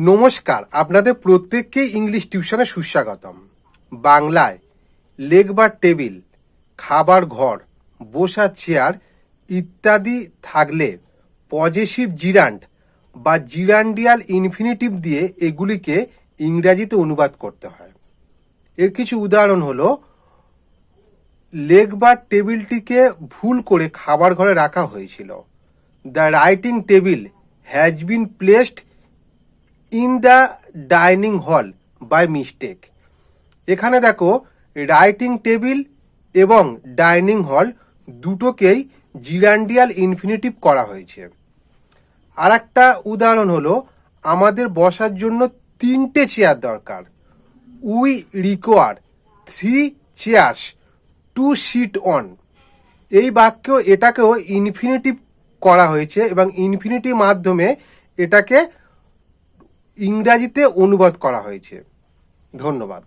নমস্কার, আপনাদের প্রত্যেককেই ইংলিশ টিউশনে সুস্বাগতম। বাংলায় লেগ বা টেবিল, খাবার ঘর, বসার চেয়ার ইত্যাদি থাকলে পজেসিভ জিরান্ড বা জিরান্ডিয়াল ইনফিনিটিভ দিয়ে এগুলিকে ইংরাজিতে অনুবাদ করতে হয়। এর কিছু উদাহরণ হলো, লেগ বা টেবিলটিকে ভুল করে খাবার ঘরে রাখা হয়েছিল। The writing table has been placed in the dining hall by mistake. এখানে দেখো, রাইটিং টেবিল এবং ডাইনিং হল দুটোকেই জিরান্ডিয়াল ইনফিনিটিভ করা হয়েছে। আর একটা উদাহরণ হলো, আমাদের বসার জন্য 3টে চেয়ার দরকার। We require 3 chairs two sit on. এই বাক্য এটাকেও ইনফিনিটিভ করা হয়েছে এবং ইনফিনিটিভ মাধ্যমে এটাকে ইংরাজিতে অনুবাদ করা হয়েছে। ধন্যবাদ।